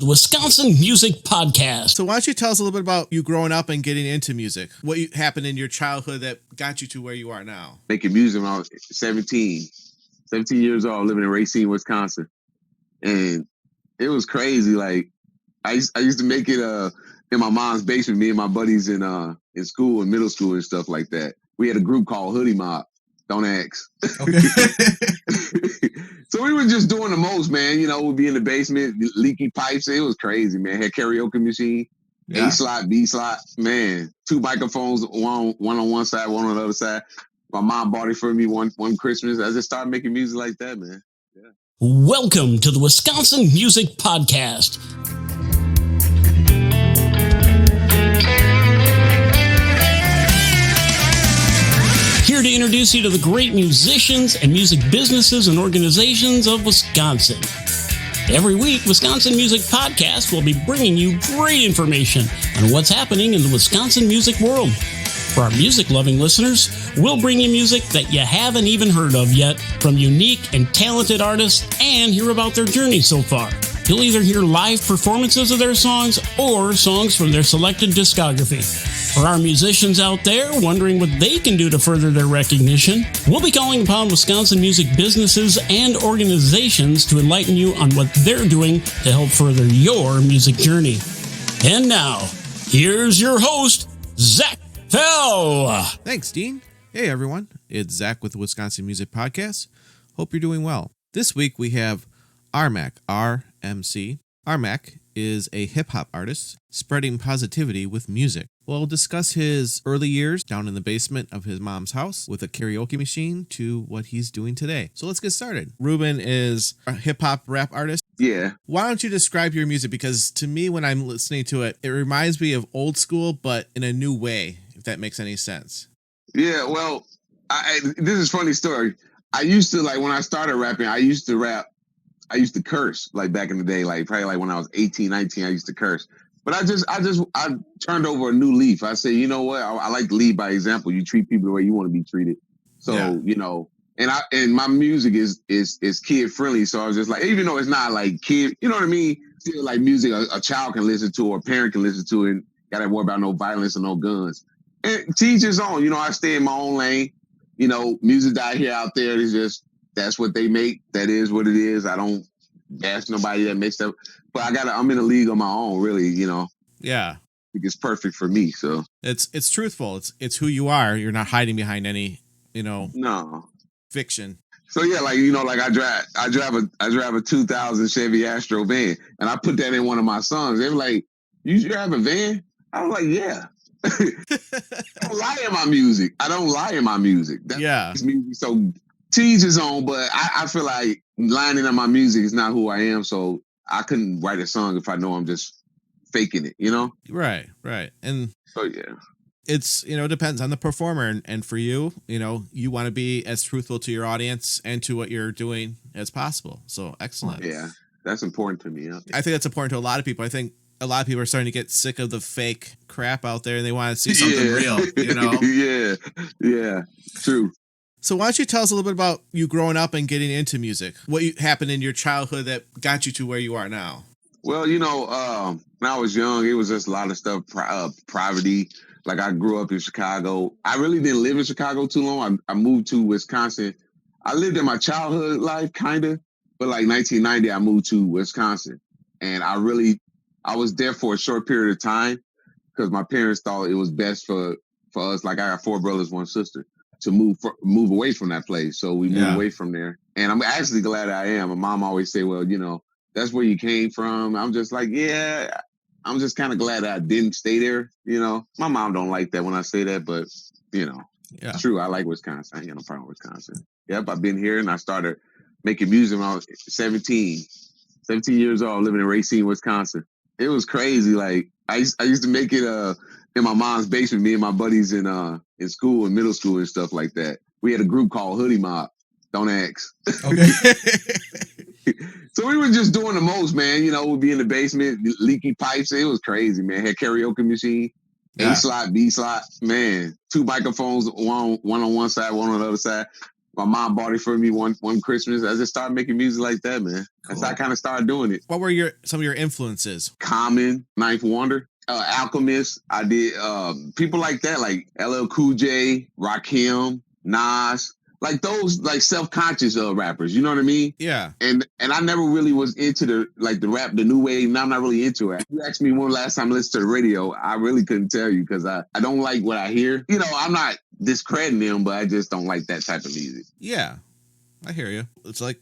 the Wisconsin Music Podcast. So why don't you tell us a little bit about you growing up and getting into music? What happened in your childhood that got you to where you are now? Making music when I was 17 years old, living in Racine, Wisconsin. And it was crazy. Like, I used to make it in my mom's basement, me and my buddies in school, in middle school and stuff like that. We had a group called Hoodie Mob. Don't ask. Okay. So we were just doing the most, man. You know, we'd be in the basement, leaky pipes. It was crazy, man. Had karaoke machine, yeah. A slot, B slot, man. 2 microphones, one on one side, one on the other side. My mom bought it for me one Christmas. I just started making music like that, man. Yeah. Welcome to the Wisconsin Music Podcast. Here to introduce you to the great musicians and music businesses and organizations of Wisconsin. Every week, Wisconsin Music Podcast will be bringing you great information on what's happening in the Wisconsin music world. For our music-loving listeners, we'll bring you music that you haven't even heard of yet from unique and talented artists and hear about their journey so far. You'll either hear live performances of their songs or songs from their selected discography. For our musicians out there wondering what they can do to further their recognition, we'll be calling upon Wisconsin music businesses and organizations to enlighten you on what they're doing to help further your music journey. And now, here's your host, Zach Fell. Thanks, Dean. Hey, everyone. It's Zach with the Wisconsin Music Podcast. Hope you're doing well. This week, we have Rmc, Rmc. Rmc is a hip-hop artist spreading positivity with music. We'll discuss his early years down in the basement of his mom's house with a karaoke machine to what he's doing today. So let's get started. Ruben is a hip-hop rap artist. Yeah. Why don't you describe your music? Because to me, when I'm listening to it, it reminds me of old school, but in a new way, if that makes any sense. Yeah, well, this is a funny story. I used to, like, when I started rapping, I used to curse, like, back in the day, like, probably like when I was 18, 19, I used to curse. But I turned over a new leaf. I say, you know what? I like to lead by example. You treat people the way you want to be treated. So, yeah. You know, and my music is kid friendly. So I was just like, even though it's not like kid, you know what I mean? Still like music a child can listen to or a parent can listen to and gotta worry about no violence or no guns. And to each his own, you know, I stay in my own lane. You know, music I hear out there is just, that's what they make. That is what it is. I don't bash nobody that makes stuff. But I'm in a league on my own, really, you know. Yeah. I think it's perfect for me, so. It's truthful. It's who you are. You're not hiding behind any, no fiction. So yeah, like, you know, like I drive a 2000 Chevy Astro van, and I put that in one of my songs. They were like, "You drive a van?" I was like, "Yeah." I don't lie in my music. That's music. So to each his own, but I feel like lining up my music is not who I am, so I couldn't write a song if I know I'm just faking it, you know? Right. And so, yeah. It's, depends on the performer. And for you, you want to be as truthful to your audience and to what you're doing as possible. So excellent. Yeah, that's important to me. Yeah. I think that's important to a lot of people. I think a lot of people are starting to get sick of the fake crap out there and they want to see something real, Yeah, true. So why don't you tell us a little bit about you growing up and getting into music? What happened in your childhood that got you to where you are now? Well, when I was young, it was just a lot of stuff, poverty. Like, I grew up in Chicago. I really didn't live in Chicago too long. I moved to Wisconsin. I lived in my childhood life, kind of. But like 1990, I moved to Wisconsin. And I was there for a short period of time because my parents thought it was best for us. Like, I got 4 brothers, 1 sister. To move away from that place. So we moved away from there. And I'm actually glad I am. My mom always say, well, that's where you came from. I'm just like, yeah, I'm just kind of glad that I didn't stay there. My mom don't like that when I say that, but it's true. I like Wisconsin. I ain't got no problem with Wisconsin. Yep. I've been here and I started making music when I was 17 years old, living in Racine, Wisconsin. It was crazy. Like, I used to make it, in my mom's basement, me and my buddies in school, in middle school and stuff like that. We had a group called Hoodie Mob. Don't ask. Okay. So we were just doing the most, man. We'd be in the basement, leaky pipes. It was crazy, man. Had karaoke machine, A slot, B slot, man. 2 microphones, one on one side, one on the other side. My mom bought it for me one Christmas. I just started making music like that, man. That's how I kind of started doing it. What were some of your influences? Common, Ninth Wonder, Alchemist. I did people like that, like LL Cool J, Rakim, Nas. Like those, like self-conscious rappers, you know what I mean? Yeah. And I never really was into the rap, the new wave. Now I'm not really into it. You asked me when last time I listened to the radio, I really couldn't tell you because I don't like what I hear. You know, I'm not discrediting them, but I just don't like that type of music. Yeah, I hear you. It's like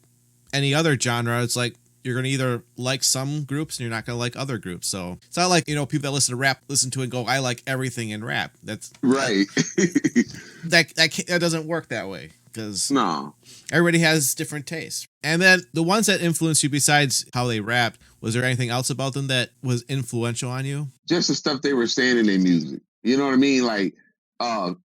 any other genre. It's like you're going to either like some groups and you're not going to like other groups. So it's not like, people that listen to rap, listen to it and go, I like everything in rap. That's right. That doesn't work that way. Because no, everybody has different tastes. And then the ones that influenced you besides how they rapped, was there anything else about them that was influential on you? Just the stuff they were saying in their music. You know what I mean? Like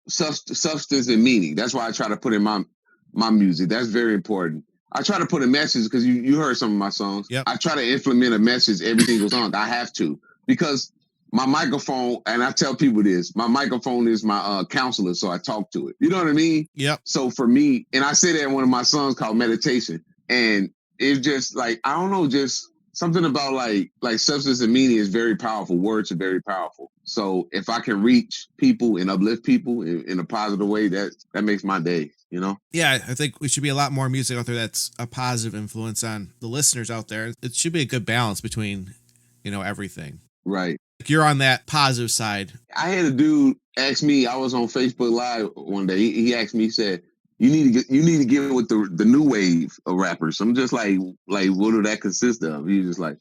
substance and meaning. That's why I try to put in my music. That's very important. I try to put a message because you heard some of my songs. Yep. I try to implement a message every single song. I have to because my microphone, and I tell people this, my microphone is my counselor, so I talk to it. You know what I mean? Yep. So for me, and I say that in one of my songs called Meditation, and it's just like, I don't know, just something about like substance and meaning is very powerful. Words are very powerful. So if I can reach people and uplift people in a positive way, that makes my day, Yeah, I think we should be a lot more music out there that's a positive influence on the listeners out there. It should be a good balance between, everything. Right. You're on that positive side. I had a dude ask me, I was on Facebook Live one day. He asked me, he said, you need to get with the new wave of rappers. I'm just like, what do that consist of? He was just like,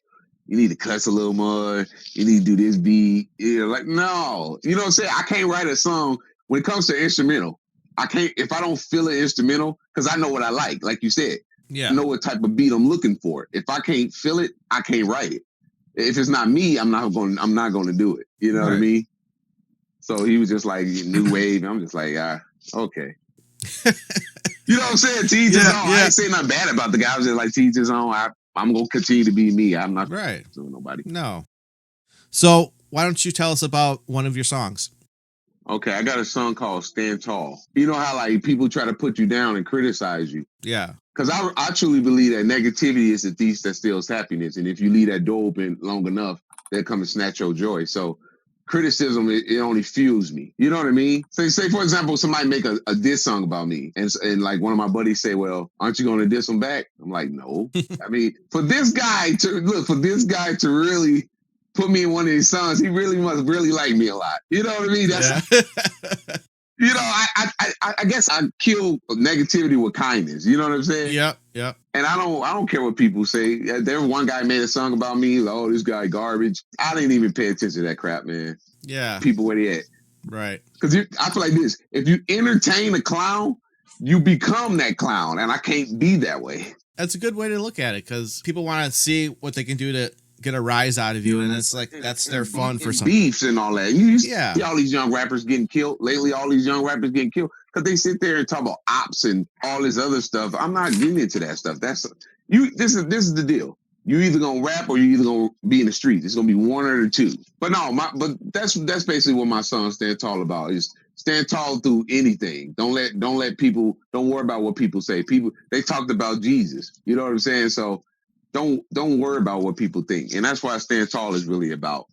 you need to cuss a little more. You need to do this beat. Like, no. You know what I'm saying? I can't write a song when it comes to instrumental. I can't, if I don't feel an instrumental, because I know what I like you said. Yeah. I know what type of beat I'm looking for. If I can't feel it, I can't write it. If it's not me, I'm not going to do it. You know what I mean? So he was just like, new wave. And I'm just like, okay. You know what I'm saying? To each his own. I ain't saying nothing bad about the guy. I was just like, to each his own. I'm going to continue to be me. I'm not suing nobody. No. So why don't you tell us about one of your songs? Okay, I got a song called Stand Tall. You know how like people try to put you down and criticize you? Yeah. Because I truly believe that negativity is the thief that steals happiness. And if you leave that door open long enough, they'll come and snatch your joy. So criticism, it only fuels me. You know what I mean? Say for example, somebody make a diss song about me. And like one of my buddies say, well, aren't you going to diss them back? I'm like, no. I mean, for this guy to really put me in one of his songs, he really must really like me a lot. You know what I mean? That's You know, I guess I kill negativity with kindness. You know what I'm saying? Yep. And I don't care what people say. There was one guy made a song about me. Like, oh, this guy garbage. I didn't even pay attention to that crap, man. Yeah. People where they at. Right. Because I feel like this. If you entertain a clown, you become that clown. And I can't be that way. That's a good way to look at it because people want to see what they can do to get a rise out of you, and it's like that's their fun for some beefs and all that. You see all these young rappers getting killed lately. All these young rappers getting killed because they sit there and talk about ops and all this other stuff. I'm not getting into that stuff. This is the deal. You either gonna rap or you either gonna be in the streets. It's gonna be one or the two. But that's basically what my song Stand Tall about is. Stand tall through anything. Don't let people. Don't worry about what people say. People they talked about Jesus. You know what I'm saying? So. Don't worry about what people think. And that's why Stand Tall is really about.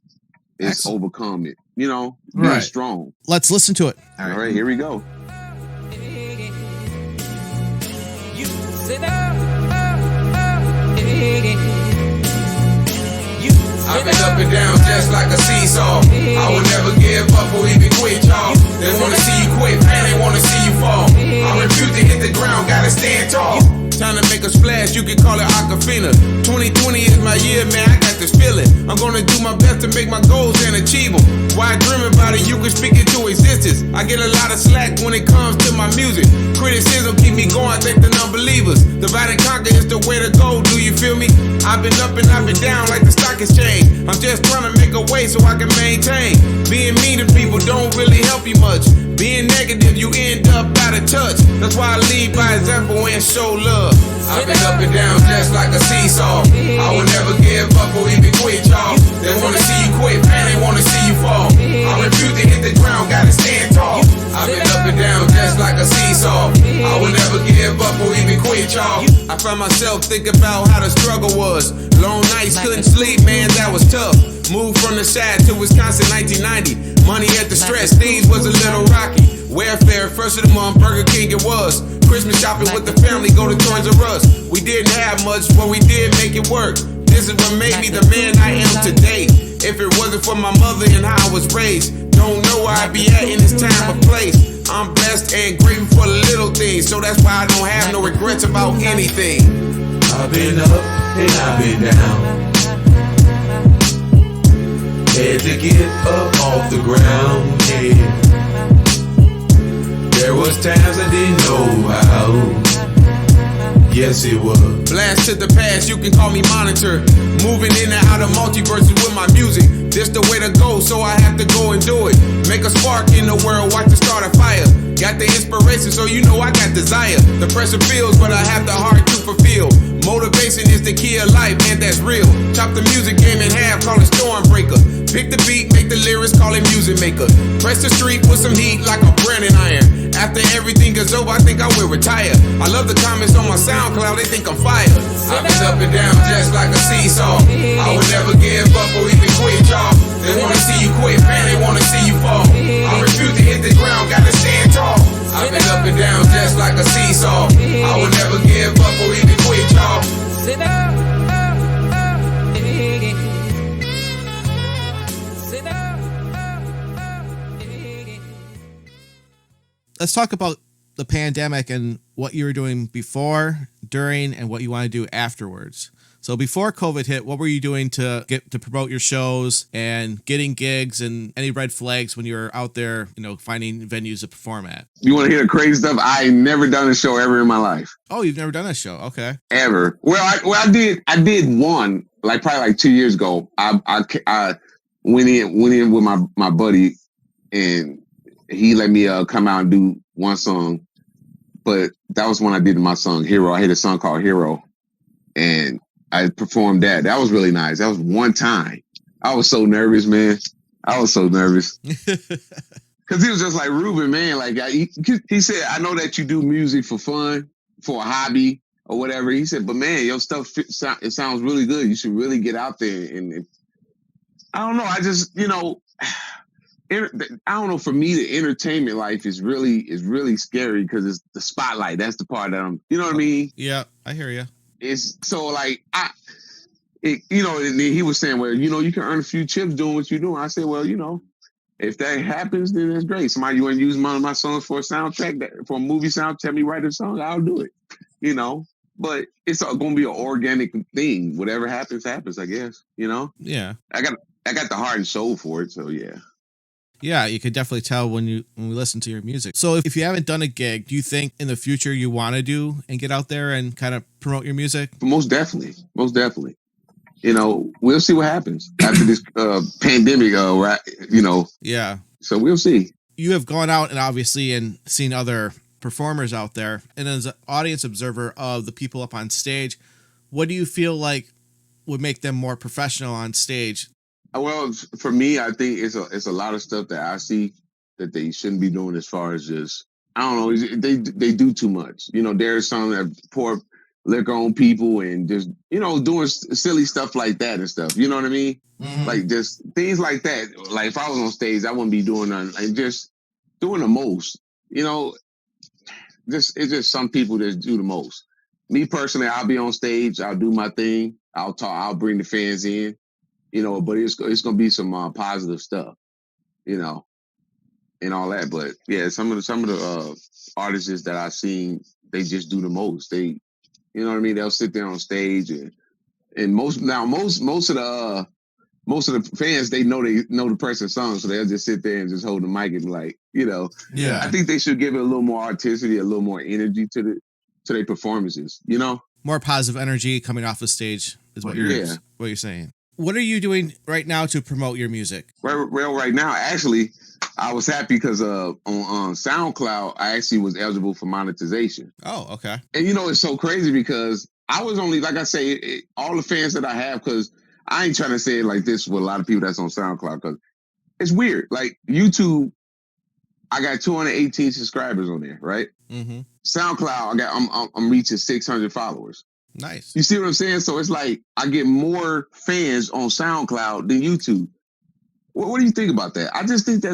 It's overcome it. You know, being strong. Let's listen to it. All right, here we go. You sit up. I've been up and down just like a seesaw. I will never give up or even quit, y'all. They wanna see you quit, man, they wanna see you fall. I refuse to hit the ground, gotta stand tall. Time to make a splash, you can call it Aquafina. 2020 is my year, man, I got this feeling. I'm gonna do my best to make my goals and achieve them. Why dream about it, you can speak it to existence. I get a lot of slack when it comes to my music. Criticism keep me going, think the non-believers. Divide and conquer is the way to go, do you feel me? I've been up and I've been down like the stock exchange. I'm just trying to make a way so I can maintain. Being mean to people don't really help you much. Being negative, you end up out of touch. That's why I lead by example and show love. I've been up and down just like a seesaw. I will never give up or even quit, y'all. They wanna see you quit, man, they wanna see you fall. I refuse to hit the ground, gotta stand tall. I've been up and down just like a seesaw. I will never give found myself thinking about how the struggle was. Long nights, couldn't sleep, man, that was tough. Moved from the Shad to Wisconsin, 1990. Money at the stretch, things was a little rocky. Welfare, first of the month, Burger King it was. Christmas shopping with the family, go to Toys R Us. We didn't have much, but we did make it work. This is what made me the man I am today. If it wasn't for my mother and how I was raised, don't know where I'd be at in this time or place. I'm blessed and grateful for the little things, so that's why I don't have no regrets about anything. I've been up and I've been down. Had to get up off the ground, yeah. There was times I didn't know how. Yes, it was. Blast to the past, you can call me Monitor. Moving in and out of multiverses with my music. This the way to go, so I have to go and do it. Make a spark in the world, watch it start a fire. Got the inspiration, so you know I got desire. The pressure feels, but I have the heart to fulfill. Motivation is the key of life, and that's real. Chop the music game in half, call it Stormbreaker. Pick the beat, make the lyrics, call it Music Maker. Press the street, put some heat like a branding iron. After everything is over, I think I will retire. I love the comments on my SoundCloud, they think I'm fire. I've been up and down just like a seesaw. I would never give up or even quit, y'all. They wanna see you quit, man, they wanna see you fall. I refuse to hit the ground, gotta stand tall. I've been up and down just like a seesaw. I would never give up or even quit, y'all. Let's talk about the pandemic and what you were doing before, during, and what you want to do afterwards. So before COVID hit, what were you doing to promote your shows and getting gigs, and any red flags when you were out there, finding venues to perform at? You want to hear the crazy stuff? I ain't never done a show ever in my life. Oh, you've never done a show? Okay. Ever. Well, I did one, probably 2 years ago. I went in with my buddy, and he let me come out and do one song. But that was when I did my song Hero. I had a song called Hero, and I performed that. That was really nice. That was one time. I was so nervous, man. I was so nervous. Because he was just like, Ruben, man. He said, I know that you do music for fun, for a hobby or whatever. He said, but man, your stuff, it sounds really good. You should really get out there. And I don't know. I just, I don't know. For me, the entertainment life is really scary because it's the spotlight. That's the part that I'm, you know what I mean? Yeah, I hear you. It's so and he was saying, well, you can earn a few chips doing what you're doing. I said, well, if that happens, then that's great. Somebody you want to use one of my songs for a soundtrack, for a movie sound, tell me write a song, I'll do it. But it's going to be an organic thing. Whatever happens, I guess. Yeah. I got the heart and soul for it. So yeah. Yeah, you could definitely tell when we listen to your music. So if you haven't done a gig, do you think in the future you want to do and get out there and kind of promote your music? Most definitely. We'll see what happens after this pandemic, right? Yeah. So we'll see. You have gone out and seen other performers out there. And as an audience observer of the people up on stage, what do you feel like would make them more professional on stage? Well, for me, I think it's a lot of stuff that I see that they shouldn't be doing as far as just, I don't know, they do too much. There's some that pour liquor on people and just, doing silly stuff like that and stuff. You know what I mean? Mm-hmm. Like just things like that. Like if I was on stage, I wouldn't be doing nothing. Like just doing the most. It's just some people that do the most. Me personally, I'll be on stage, I'll do my thing, I'll talk, I'll bring the fans in. But it's going to be some positive stuff, and all that. But yeah, some of the artists that I've seen, they just do the most. They, you know what I mean? They'll sit there on stage and most of the fans, they know the person's song, so they'll just sit there and just hold the mic and be like, Yeah. I think they should give it a little more artisticity, a little more energy to their performances. More positive energy coming off the stage is what you're saying. What are you doing right now to promote your music? Well, right now, actually, I was happy because on SoundCloud, I actually was eligible for monetization. Oh, okay. And it's so crazy because I was only, like I say, all the fans that I have, because I ain't trying to say it like this with a lot of people that's on SoundCloud, because it's weird. Like YouTube, I got 218 subscribers on there, right? Mm-hmm. SoundCloud, I'm reaching 600 followers. Nice. You see what I'm saying? So it's like I get more fans on SoundCloud than YouTube. What do you think about that? I just think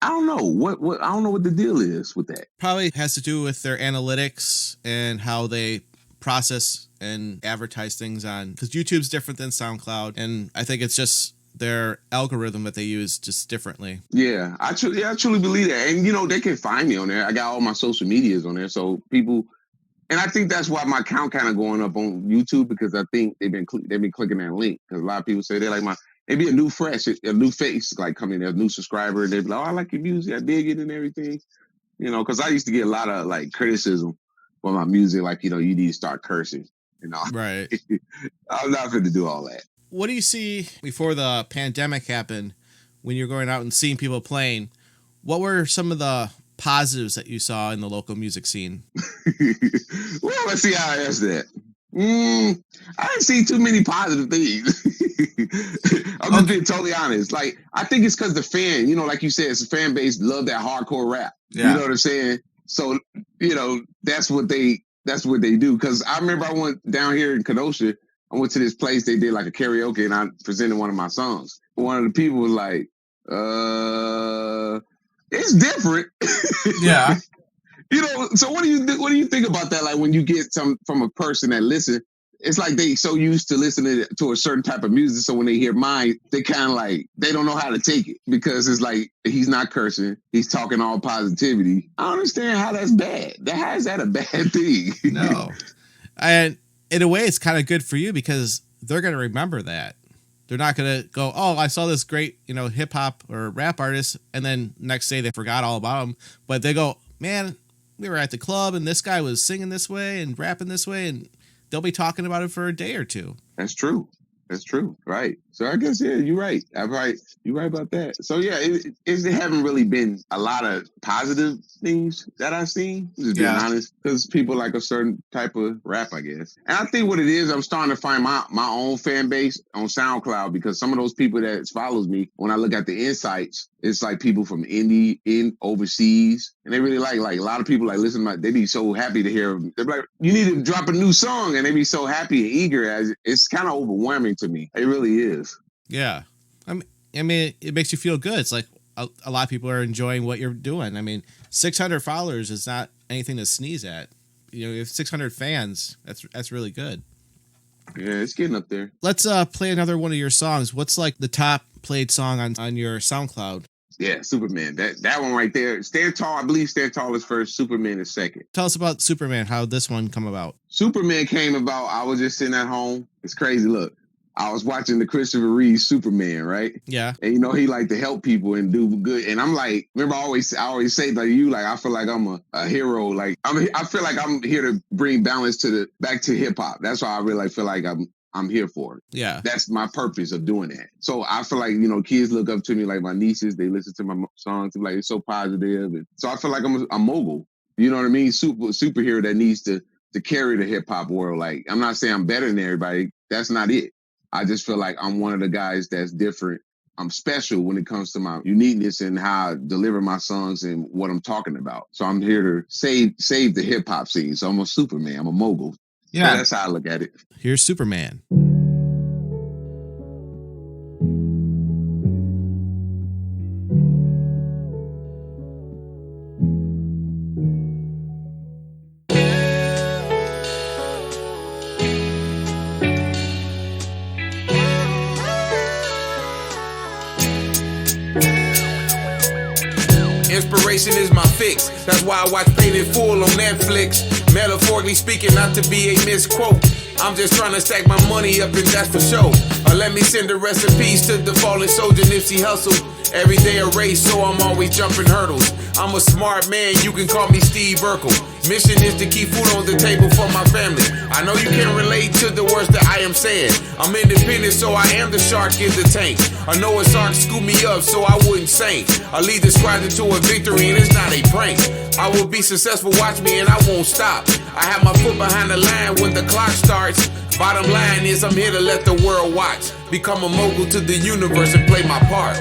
I don't know what I don't know what the deal is with that. Probably has to do with their analytics and how they process and advertise things on, because YouTube's different than SoundCloud, and I think it's just their algorithm that they use just differently. Yeah, I truly believe that. And they can find me on there. I got all my social medias on there, so people. And I think that's why my account kind of going up on YouTube, because I think they've been clicking that link, because a lot of people say they like maybe a new face like coming there, a new subscriber, and they be like, oh, I like your music, I dig it and everything, because I used to get a lot of like criticism for my music, like you need to start cursing, Right. I'm not going to do all that. What do you see before the pandemic happened, when you're going out and seeing people playing? What were some of the positives that you saw in the local music scene? Well, let's see how I answer that. I didn't see too many positive things. I'm just being totally honest. Like, I think it's because the fan, like you said, it's a fan base love that hardcore rap. Yeah. You know what I'm saying? So, that's what they do. Because I remember I went down here in Kenosha. I went to this place, they did like a karaoke, and I presented one of my songs. One of the people was like, it's different. Yeah. So what do you think about that? Like when you get from a person that listen, it's like they so used to listening to a certain type of music. So when they hear mine, they kind of like, they don't know how to take it, because it's like, he's not cursing. He's talking all positivity. I don't understand how that's bad. How is that a bad thing? No. And in a way, it's kind of good for you, because they're going to remember that. They're not going to go, oh, I saw this great, hip hop or rap artist, and then next day they forgot all about him. But they go, man, we were at the club and this guy was singing this way and rapping this way, and they'll be talking about it for a day or two. That's true. Right. So I guess, yeah, you're right. You're right about that. So yeah, it haven't really been a lot of positive things that I've seen, just being honest, because people like a certain type of rap, I guess. And I think what it is, I'm starting to find my own fan base on SoundCloud, because some of those people that follows me, when I look at the insights, it's like people from overseas, and they really like a lot of people like listen to they be so happy to hear. They're like, you need to drop a new song, and they be so happy and eager. As it's kind of overwhelming to me. It really is. Yeah. I mean, it makes you feel good. It's like a lot of people are enjoying what you're doing. I mean, 600 followers is not anything to sneeze at. You have 600 fans. That's really good. Yeah, it's getting up there. Let's play another one of your songs. What's like the top played song on your SoundCloud? Yeah, Superman. That one right there. Stand Tall, I believe Stand Tall is first, Superman is second. Tell us about Superman, how this one come about. Superman came about, I was just sitting at home. It's crazy. Look, I was watching the Christopher Reeve Superman, right? Yeah. And he like to help people and do good. And I'm like, remember I always say like you, like I feel like I'm a hero. Like I feel like I'm here to bring balance back to hip hop. That's why I really feel like I'm here for it. Yeah. That's my purpose of doing that. So I feel like, kids look up to me, like my nieces, they listen to my songs, like it's so positive. And so I feel like I'm a mogul. You know what I mean? Superhero that needs to carry the hip hop world. Like, I'm not saying I'm better than everybody. That's not it. I just feel like I'm one of the guys that's different. I'm special when it comes to my uniqueness and how I deliver my songs and what I'm talking about. So I'm here to save the hip hop scene. So I'm a Superman. I'm a mogul. Yeah. So that's how I look at it. Here's Superman. Inspiration is my fix. That's why I watch Paid in Full on Netflix. Metaphorically speaking, not to be a misquote. I'm just trying to stack my money up, and that's for sure. Or let me send a rest in peace to the fallen soldier Nipsey Hussle. Every day a race, so I'm always jumping hurdles. I'm a smart man, you can call me Steve Urkel. Mission is to keep food on the table for my family. I know you can relate to the words that I am saying. I'm independent, so I am the shark in the tank. I know it's hard to scoop me up, so I wouldn't sink. I lead the squad into a victory, and it's not a prank. I will be successful, watch me, and I won't stop. I have my foot behind the line when the clock starts. Bottom line is I'm here to let the world watch. Become a mogul to the universe and play my part.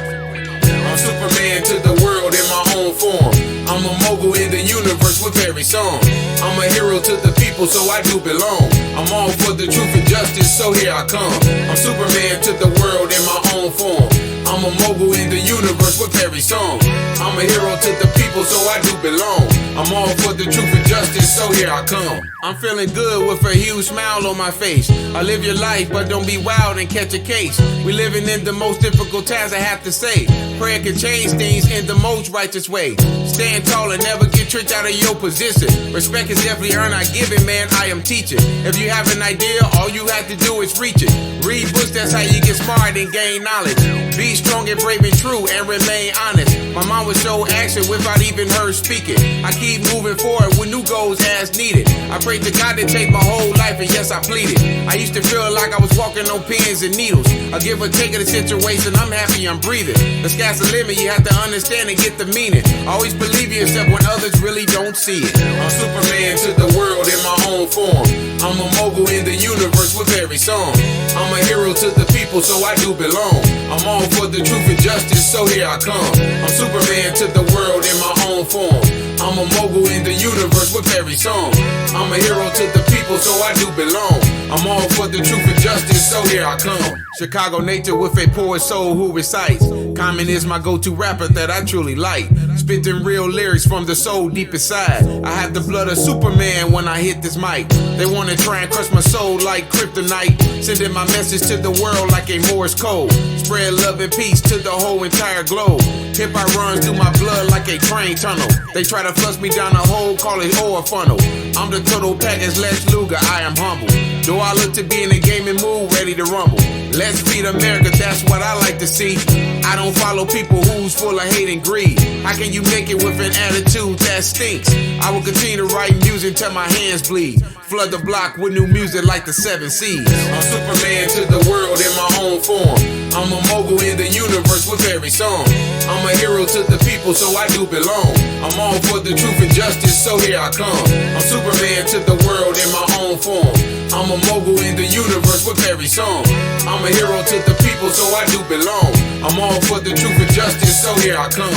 I'm Superman to the world in my own form. I'm a mogul in the universe with every song. I'm a hero to the people, so I do belong. I'm all for the truth and justice, so here I come. I'm Superman to the world in my own form. I'm a mogul in the universe with every song. I'm a hero to the people, so I do belong. I'm all for the truth and justice, so here I come. I'm feeling good with a huge smile on my face. I live your life, but don't be wild and catch a case. We living in the most difficult times, I have to say. Prayer can change things in the most righteous way. Stand tall and never get tricked out of your position. Respect is definitely earned, I give it, man, I am teaching. If you have an idea, all you have to do is reach it. Read books, that's how you get smart and gain knowledge. Be strong and brave and true and remain honest. My mom would show action without even her speaking. I keep moving forward with new goals as needed. I pray to God to take my whole life, and yes, I pleaded. I used to feel like I was walking on pins and needles. I give or take of the situation, I'm happy I'm breathing. The sky's the limit, you have to understand and get the meaning. Always believe yourself when others really don't see it. I'm Superman to the world in my own form. I'm a mogul in the universe with every song. I'm a hero to the people, so I do belong. I'm all for the truth and justice, so here I come. I'm Superman to the world in my own form. I'm a mogul in the universe with every song. I'm a hero to the people, so I do belong. I'm all for the truth and justice, so here I come. Chicago nature with a poet soul who recites. Common is my go-to rapper that I truly like. Spitting real lyrics from the soul deep inside. I have the blood of Superman when I hit this mic. They wanna try and crush my soul like kryptonite. Sending my message to the world like a Morse code. Spread love and peace to the whole entire globe. Hip-hop runs through my blood like a train tunnel. They try to flush me down a hole, call it oil funnel. I'm the total package, Lex Luger, I am humble. Though I look to be in a gaming mood, ready to rumble. Let's feed America, that's what I like to see. I don't follow people who's full of hate and greed. How can you make it with an attitude that stinks? I will continue to write music till my hands bleed. Flood the block with new music like the 7 Seas. I'm Superman to the world in my own form. I'm a mogul in the universe with every song. I'm a hero to the people, so I do belong. I'm all for the truth and justice, so here I come. I'm Superman to the world in my own form. I'm a mogul in the universe with every song. I'm a hero to the people, so I do belong. I'm all for the truth and justice, so here I come.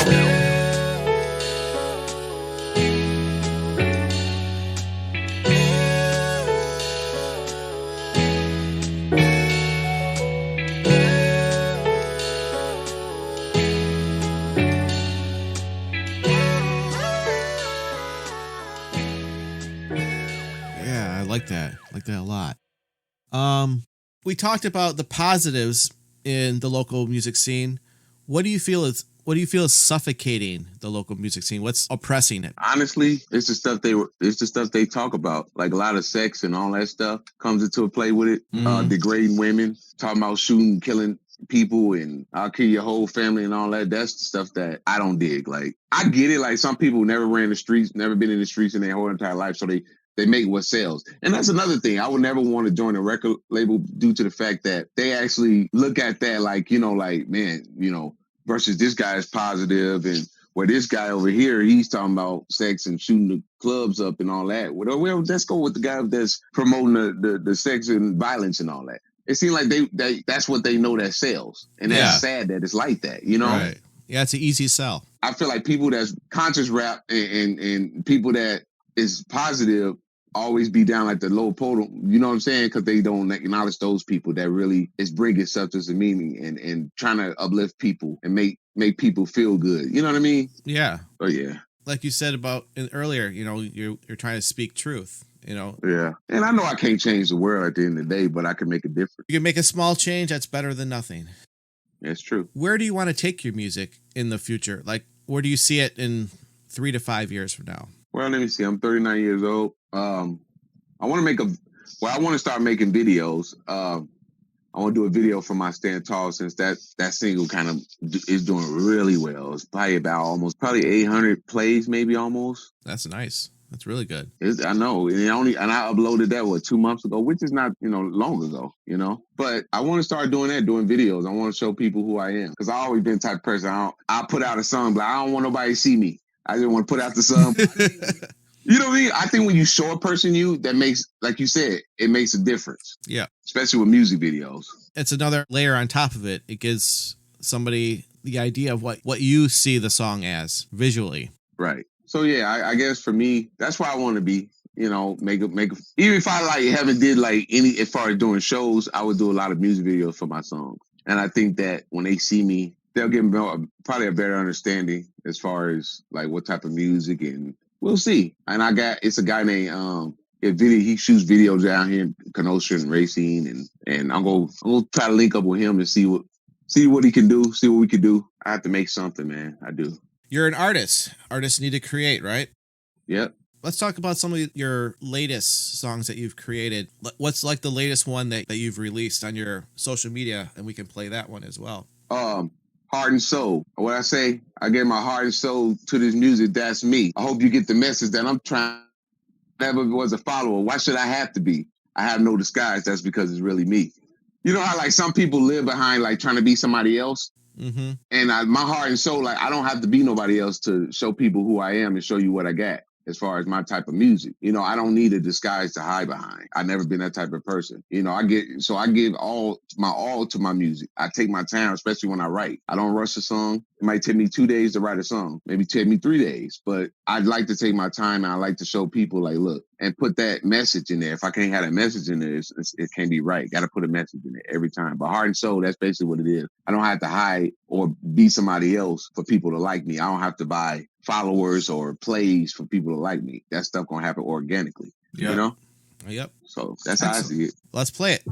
I like that a lot. We talked about the positives in the local music scene. What do you feel is suffocating the local music scene? What's oppressing it? Honestly, it's the stuff they talk about. Like a lot of sex and all that stuff comes into play with it. Degrading women, talking about shooting, killing people, and I'll kill your whole family and all that. That's the stuff that I don't dig. Like, I get it. Like, some people never ran the streets, never been in the streets in their whole entire life, so they make what sells. And that's another thing. I would never want to join a record label due to the fact that they actually look at that like, man, versus this guy is positive, and where this guy over here, he's talking about sex and shooting the clubs up and all that. Well, let's go with the guy that's promoting the sex and violence and all that. It seems like they that's what they know that sells. And that's sad that it's like that, Right. Yeah, it's an easy sell. I feel like people that's conscious rap and people that is positive always be down like the low podium, you know what I'm saying? Because they don't acknowledge those people that really is bringing substance and meaning and trying to uplift people and make people feel good. You know what I mean? Yeah. Oh, yeah. Like you said about earlier, you're trying to speak truth, Yeah. And I know I can't change the world at the end of the day, but I can make a difference. You can make a small change. That's better than nothing. That's true. Where do you want to take your music in the future? Like, where do you see it in 3 to 5 years from now? Well, let me see. I'm 39 years old. I want to start making videos. I want to do a video for my Stand Tall, since that single kind of is doing really well. It's probably about probably 800 plays, maybe almost. That's nice. That's really good. I know. And I uploaded that 2 months ago, which is not, long ago, But I want to start doing videos. I want to show people who I am, because I've always been the type of person. I put out a song, but I don't want nobody to see me. I just want to put out the song. You know what I mean? I think when you show a person that makes, like you said, it makes a difference. Yeah. Especially with music videos. It's another layer on top of it. It gives somebody the idea of what you see the song as visually. Right. So yeah, I guess for me, that's where I want to be. You know, make even if I like haven't did like any as far as doing shows, I would do a lot of music videos for my songs. And I think that when they see me, they'll get probably a better understanding as far as like what type of music, and we'll see. And it's a guy named he shoots videos down here in Kenosha and Racine, and I'm gonna try to link up with him and see what he can do, see what we can do. I have to make something, man. I do. You're an artist. Artists need to create, right? Yep. Let's talk about some of your latest songs that you've created. What's like the latest one that you've released on your social media, and we can play that one as well. Heart and soul. What I say, I give my heart and soul to this music. That's me. I hope you get the message that I'm trying. Never was a follower. Why should I have to be? I have no disguise. That's because it's really me. You know how like some people live behind like trying to be somebody else? Mm-hmm. And my heart and soul, like I don't have to be nobody else to show people who I am and show you what I got. As far as my type of music, you know, I don't need a disguise to hide behind. I've never been that type of person. You know, I give all to my music. I take my time, especially when I write. I don't rush a song. It might take me 2 days to write a song, maybe take me 3 days, but I'd like to take my time, and I like to show people like, look, and put that message in there. If I can't have that message in there, it can't be right. Got to put a message in there every time. But heart and soul, that's basically what it is. I don't have to hide or be somebody else for people to like me. I don't have to buy followers or plays for people to like me. That stuff gonna happen organically. Yep. You know? Yep. So that's how I see it. Let's play it.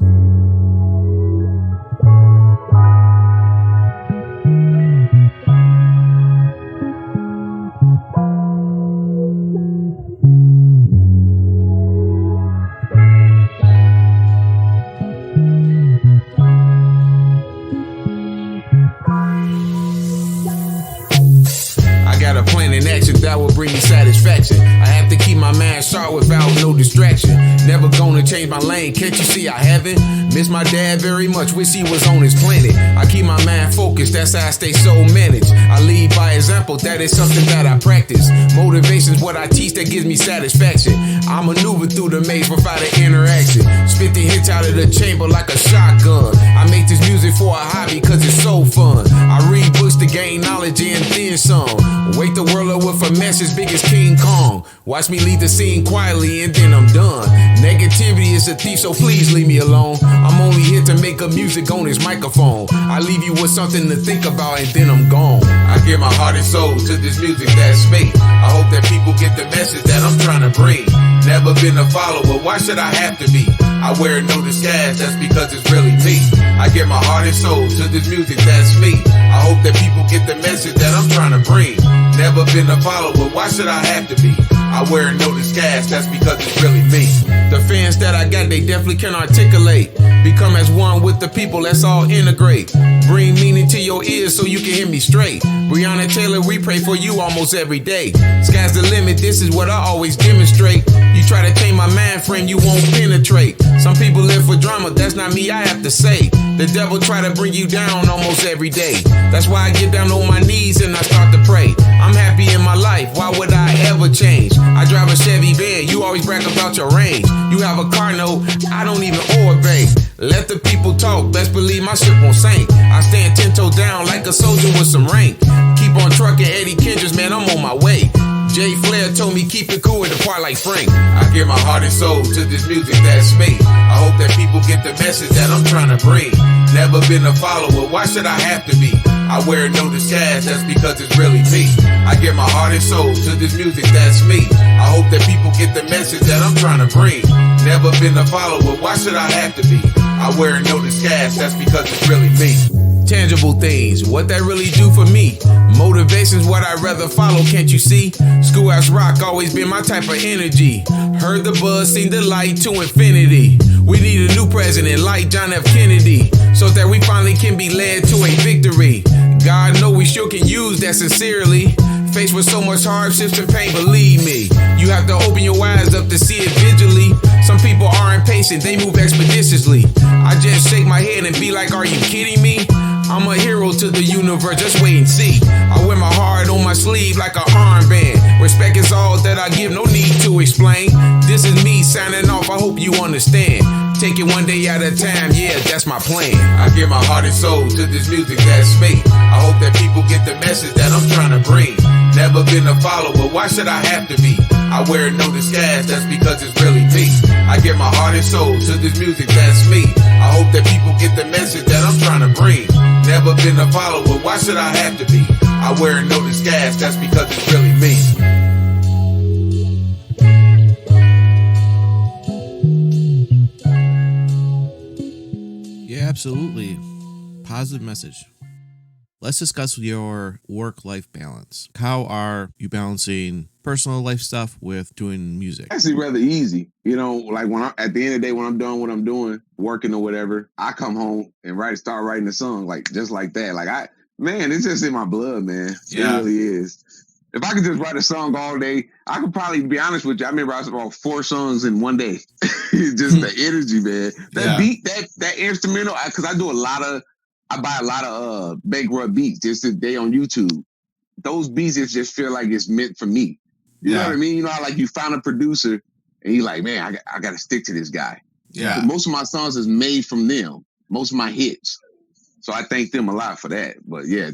That will bring me satisfaction. I have to keep my mind sharp without no distraction. Never gonna change my lane. Can't you see I haven't? Miss my dad very much. Wish he was on his planet. I keep my mind focused. That's how I stay so managed. I lead by example. That is something that I practice. Motivation's what I teach that gives me satisfaction. I maneuver through the maze without an interaction. Spit the hits out of the chamber like a shotgun. I make this music for a hobby cause it's so fun. I read books to gain knowledge and then some. Wake the world up with a message big as King Kong. Watch me leave the scene quietly and then I'm done. Negativity is a thief, so please leave me alone. I'm only here to make up music on this microphone. I leave you with something to think about and then I'm gone. I give my heart and soul to this music, that's me. I hope that people get the message that I'm trying to bring. Never been a follower, why should I have to be? I wear no disguise, that's because it's really me. I give my heart and soul to this music, that's me. I hope that people get the message that I'm trying to bring. Never been a follower, why should I have to be? I wear no disguise, that's because it's really me. The fans that I got, they definitely can articulate. Become as one with the people, let's all integrate. Bring meaning to your ears so you can hear me straight. Breonna Taylor, we pray for you almost every day. Sky's the limit, this is what I always demonstrate. You try to tame my mind frame, you won't penetrate. Some people live for drama, that's not me, I have to say. The devil try to bring you down almost every day. That's why I get down on my knees and I start to pray. I'm happy in my life, why would I ever change? I drive a Chevy van, you always brag about your range. You have a car note, I don't even owe a bank. Let the people talk, best believe my ship won't sink. I stand 10 toes down like a soldier with some rank. Keep on trucking Eddie Kendricks, man, I'm on my way. Jay Flair told me keep it cool and depart like Frank. I give my heart and soul to this music, that's me. I hope that people get the message that I'm trying to bring. Never been a follower, why should I have to be? I wear no disguise, that's because it's really me. I give my heart and soul to this music, that's me. I hope that people get the message that I'm trying to bring. Never been a follower, why should I have to be? I wear no disguise, that's because it's really me. Tangible things, what that really do for me? Motivation's what I'd rather follow, can't you see? Schoolhouse rock always been my type of energy. Heard the buzz, seen the light to infinity. We need a new president like John F. Kennedy, so that we finally can be led to a victory. God know we sure can use that sincerely. Faced with so much hardships and pain, believe me, you have to open your eyes up to see it visually. Some people are impatient, they move expeditiously. I just shake my head and be like, are you kidding me? I'm a hero to the universe, just wait and see. I wear my heart on my sleeve like an armband. Respect is all that I give, no need to explain. This is me signing off, I hope you understand. Take it one day at a time, yeah, that's my plan. I give my heart and soul to this music, that's me. I hope that people get the message that I'm trying to bring. Never been a follower, why should I have to be? I wear no disguise, that's because it's really me. I give my heart and soul to this music, that's me. I hope that people get the message that I'm trying to bring. Never been a follower, why should I have to be? I wear no disguise, that's because it's really me. Yeah, absolutely. Positive message. Let's discuss your work-life balance. How are you balancing personal life stuff with doing music? Actually, rather easy. You know, like when at the end of the day, when I'm done what I'm doing, working or whatever, I come home and start writing a song, like just like that. Like man, it's just in my blood, man. Yeah. It really is. If I could just write a song all day, I could probably be honest with you. I remember I wrote about 4 songs in one day. Just the energy, man. That beat, that instrumental, because I buy a lot of bankrupt beats just today on YouTube. Those beats just feel like it's meant for me. You know what I mean? You know how like you find a producer and you're like, man, I got to stick to this guy. Yeah. So most of my songs is made from them. Most of my hits. So I thank them a lot for that. But yeah,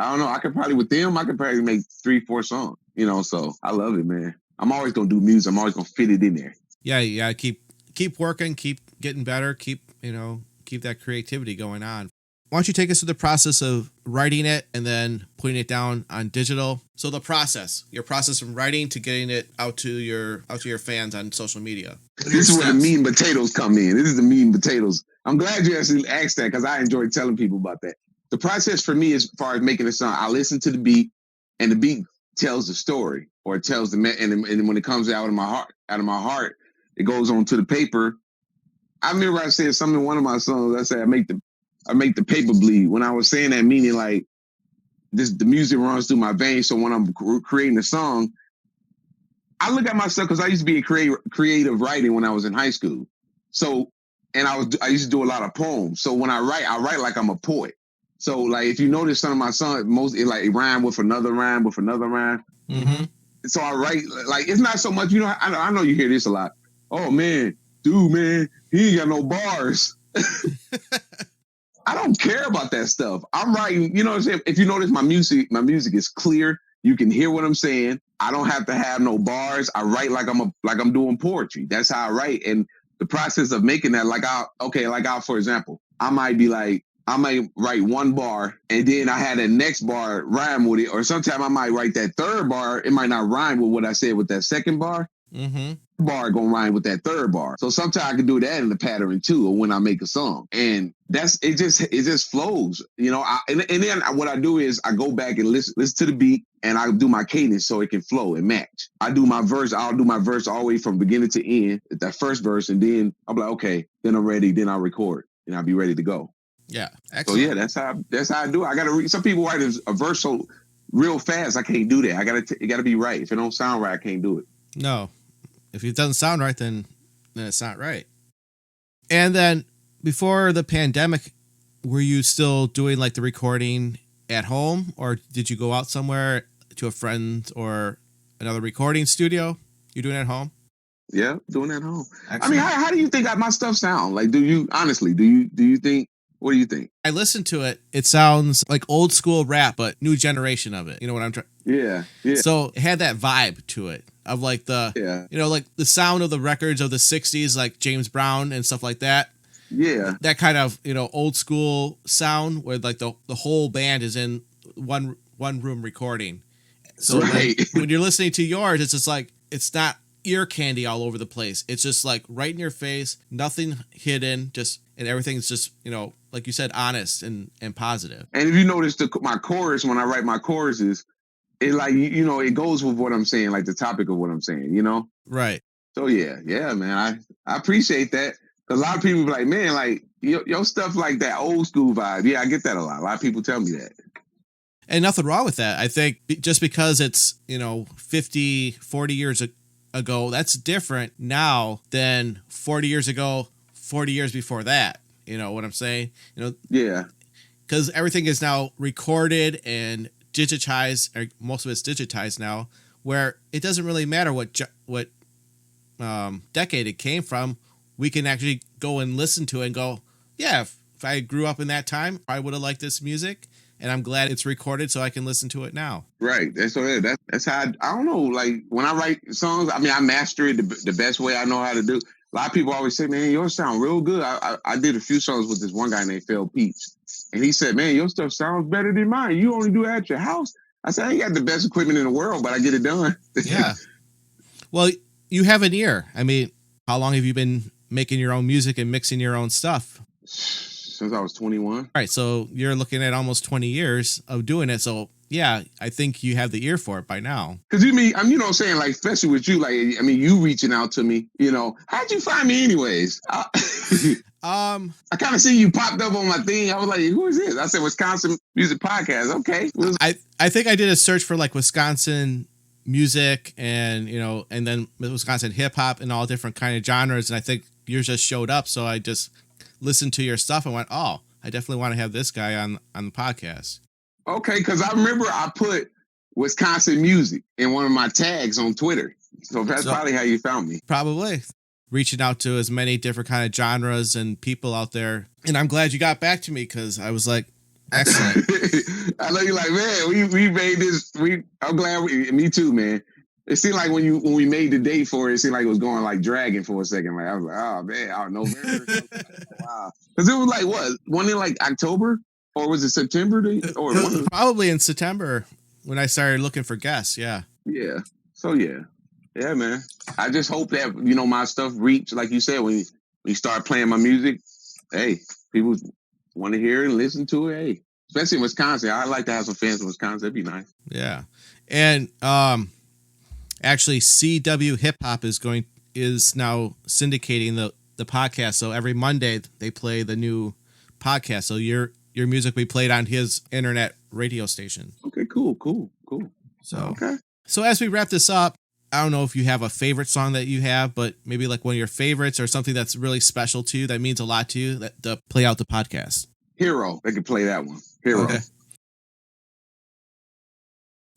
I don't know. I could probably make 3-4 songs, you know, so I love it, man. I'm always going to do music. I'm always going to fit it in there. Yeah. Yeah. Keep working, keep getting better, keep that creativity going on. Why don't you take us through the process of writing it and then putting it down on digital? So your process from writing to getting it out to your fans on social media. This is where the meat and potatoes come in. This is the meat and potatoes. I'm glad you actually asked that because I enjoy telling people about that. The process for me, as far as making a song, I listen to the beat, and the beat tells the story, or it tells and when it comes out of my heart, it goes on to the paper. I remember I said something in one of my songs. I said I make the paper bleed. When I was saying that, meaning like the music runs through my veins. So when I'm creating a song, I look at myself because I used to be in creative writing when I was in high school. So, and I used to do a lot of poems. So when I write like I'm a poet. So like if you notice some of my songs, it rhyme with another rhyme with another rhyme. Mm-hmm. So I write like it's not so much. You know, I know you hear this a lot. Oh man, dude, man, he ain't got no bars. I don't care about that stuff. I'm writing, you know what I'm saying? If you notice my music is clear. You can hear what I'm saying. I don't have to have no bars. I write like I'm doing poetry. That's how I write. And the process of making that, for example, I might write one bar and then I had that next bar rhyme with it. Or sometimes I might write that third bar. It might not rhyme with what I said with that second bar. Mm-hmm. Bar gonna rhyme with that third bar. So sometimes I can do that in the pattern too, or when I make a song. And it just flows, you know. And then what I do is I go back and listen to the beat and I do my cadence so it can flow and match. I'll do my verse all the way from beginning to end, that first verse, and then I'm like, okay, then I'm ready, then I'll record and I'll be ready to go. Yeah. Excellent. So yeah, that's how I do it. I gotta read. Some people write a verse so real fast, I can't do that. It gotta be right. If it don't sound right, I can't do it. No. If it doesn't sound right, then it's not right. And then before the pandemic, were you still doing like the recording at home, or did you go out somewhere to a friend or another recording studio? You doing it at home? Yeah, doing it at home. Excellent. I mean, how do you think my stuff sound? Like, do you think? What do you think? I listened to it. It sounds like old school rap, but new generation of it. You know what I'm trying? Yeah. So it had that vibe to it of like like the sound of the records of the 60s, like James Brown and stuff like that. Yeah. That kind of, old school sound where like the whole band is in one room recording. So right. when you're listening to yours, it's just like, it's not ear candy all over the place. It's just like right in your face, nothing hidden, and everything's just, like you said, honest and positive. And if you notice my chorus, when I write my choruses, it like, it goes with what I'm saying, like the topic of what I'm saying, Right. So yeah, man, I appreciate that. A lot of people be like, man, like your stuff like that old school vibe. Yeah, I get that a lot. A lot of people tell me that. And nothing wrong with that. I think just because it's, 50, 40 years ago, that's different now than 40 years ago, 40 years before that. You know what I'm saying? Yeah. because everything is now recorded and digitized, or most of it's digitized now, where it doesn't really matter what decade it came from. We can actually go and listen to it and go, yeah, if I grew up in that time, I would have liked this music, and I'm glad it's recorded so I can listen to it now. Right. That's how I don't know. Like when I write songs, I mean, I master it the best way I know how to do. A lot of people always say, man, yours sound real good. I did a few songs with this one guy named Phil Peach. And he said, man, your stuff sounds better than mine. You only do that at your house. I said, I ain't got the best equipment in the world, but I get it done. Yeah. Well, you have an ear. I mean, how long have you been making your own music and mixing your own stuff? Since I was 21. All right. So you're looking at almost 20 years of doing it. So yeah, I think you have the ear for it by now. Cause you know what I'm saying? Like, especially with you, like, I mean, you reaching out to me, you know, how'd you find me anyways? I kind of see you popped up on my thing. I was like, who is this? I said, Wisconsin Music Podcast. Okay. I think I did a search for like Wisconsin music and, you know, and then Wisconsin hip hop and all different kind of genres. And I think yours just showed up. So I just listened to your stuff and went, oh, I definitely want to have this guy on the podcast. Okay. Cause I remember I put Wisconsin music in one of my tags on Twitter. So that's probably how you found me. Probably. Reaching out to as many different kind of genres and people out there. And I'm glad you got back to me because I was like, excellent. I know you're like, man, we made this. I'm glad. Me too, man. It seemed like when we made the date for it seemed like it was going like dragging for a second. Like I was like, oh man, out of November. Wow. Because it was like what? One in like October or was it September? Or probably in September when I started looking for guests. Yeah. Yeah. So yeah. Yeah, man. I just hope that, you know, my stuff reach, like you said, when you start playing my music, hey, people want to hear it and listen to it. Hey, especially in Wisconsin. I'd like to have some fans in Wisconsin. That'd be nice. Yeah. And actually CW Hip Hop is now syndicating the podcast. So every Monday they play the new podcast. So your music will be played on his internet radio station. Okay, cool. So as we wrap this up, I don't know if you have a favorite song that you have, but maybe like one of your favorites or something that's really special to you, that means a lot to you, that to play out the podcast. Hero. They can play that one. Hero. Okay.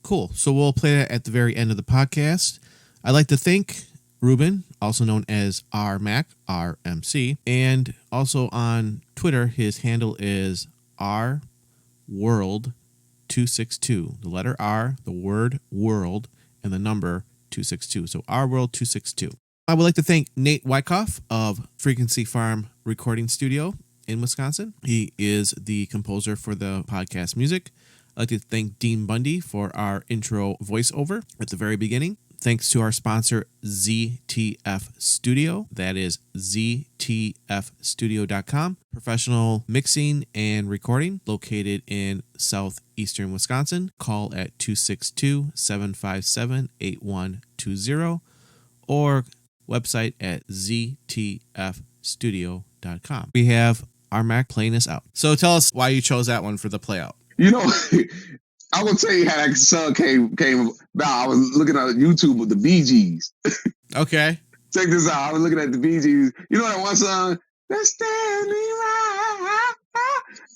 Cool. So we'll play that at the very end of the podcast. I'd like to thank Ruben, also known as Rmc, and also on Twitter, his handle is Rworld262. The letter R, the word world, and the number 262. So Rworld262. I would like to thank Nate Wyckoff of Frequency Farm Recording Studio in Wisconsin. He is the composer for the podcast music. I'd like to thank Dean Bundy for our intro voiceover at the very beginning. Thanks to our sponsor, ZTF Studio. That is ZTFstudio.com. Professional mixing and recording located in southeastern Wisconsin. Call at 262-757-8120 or website at ZTFstudio.com. We have Rmac playing us out. So tell us why you chose that one for the play out. You know, I will tell you how that song came about. I was looking at YouTube with the Bee Gees. Okay. Check this out. I was looking at the Bee Gees. You know that one song? Let's stand me right.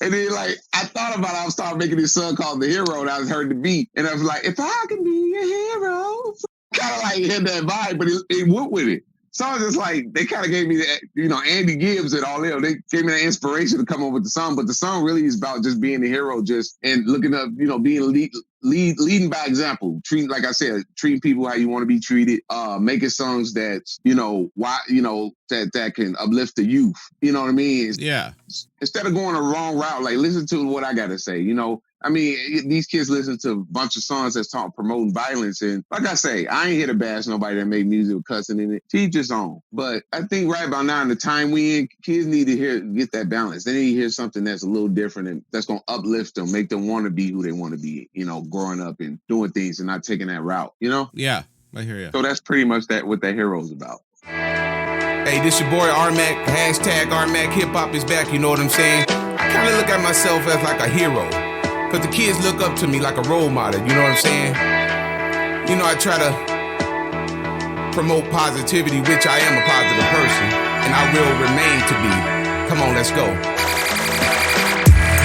And then, like, I thought about it. I started making this song called The Hero, and I heard the beat. And I was like, if I can be a hero. Kind of like had that vibe, but it went with it. So I was just like, they kind of gave me that, you know, Andy Gibbs and all them. They gave me that inspiration to come up with the song. But the song really is about just being the hero, and looking up, you know, being leading by example. Like I said, treating people how you want to be treated. Making songs that, you know, that can uplift the youth. You know what I mean? Yeah. Instead of going a wrong route, like listen to what I got to say. You know, I mean, these kids listen to a bunch of songs that's promoting violence. And like I say, I ain't here to bash nobody that made music with cussing in it. Teach its own. But I think right about now, in the time we in, kids need to get that balance. They need to hear something that's a little different and that's going to uplift them, make them want to be who they want to be, you know, growing up and doing things and not taking that route, you know? Yeah, I hear you. So that's pretty much what that hero's about. Hey, this your boy Rmac. Hashtag Rmac Hip Hop is back, you know what I'm saying? I kind of look at myself as like a hero. Because the kids look up to me like a role model, you know what I'm saying? You know, I try to promote positivity, which I am a positive person, and I will remain to be. Come on, let's go.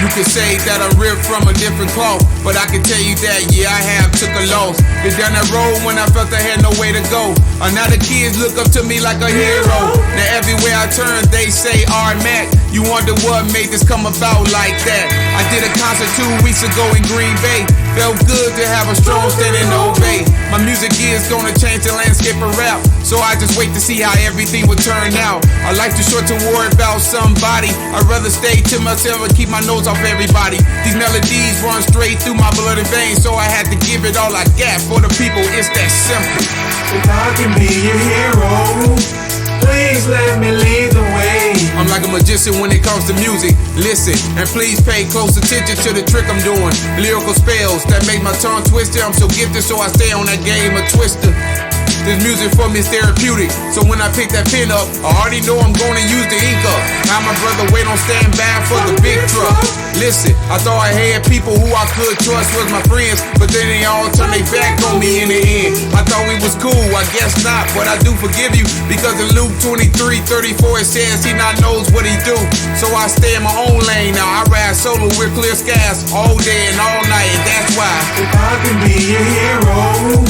You can say that I'm ripped from a different cloth, but I can tell you that, yeah, I have took a loss. Been down that road when I felt I had no way to go. Now the kids look up to me like a hero. Now everywhere I turn, they say Rmac. You wonder what made this come about like that. I did a concert 2 weeks ago in Green Bay. Felt good to have a strong standing ovation. My music is gonna change the landscape of rap, so I just wait to see how everything will turn out. I like too short to worry about somebody. I'd rather stay to myself and keep my nose off everybody. These melodies run straight through my blood and veins, so I had to give it all I got for the people. It's that simple. If I can be your hero, please let me lead the way. I'm like a magician when it comes to music. Listen, and please pay close attention to the trick I'm doing. Lyrical spells that make my tongue twisted. I'm so gifted, so I stay on that game of twister. This music for me is therapeutic, so when I pick that pen up, I already know I'm gonna use the ink up. Now my brother wait on standby for the big truck. Listen, I thought I had people who I could trust was my friends, but then they all turned their back on me in the end. I thought we was cool, I guess not, but I do forgive you, because in Luke 23:34 it says he not knows what he do. So I stay in my own lane now. I ride solo with clear skies all day and all night, and that's why. If I can be your hero,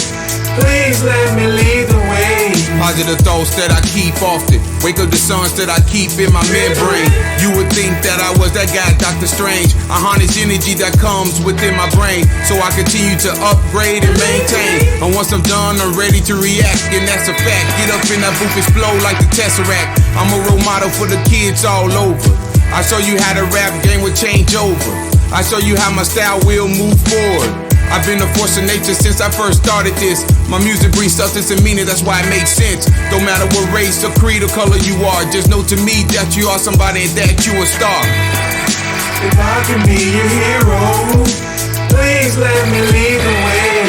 please let me lead the way. Positive thoughts that I keep often. Wake up the songs that I keep in my membrane. You would think that I was that guy, Dr. Strange. I harness energy that comes within my brain, so I continue to upgrade and maintain. And once I'm done, I'm ready to react, and that's a fact. Get up in that booth, explode like the Tesseract. I'm a role model for the kids all over. I show you how the rap game will change over. I show you how my style will move forward. I've been a force of nature since I first started this. My music brings substance and meaning, that's why it makes sense. Don't matter what race or creed or color you are, just know to me that you are somebody and that you a star. If I can be your hero, please let me lead the way.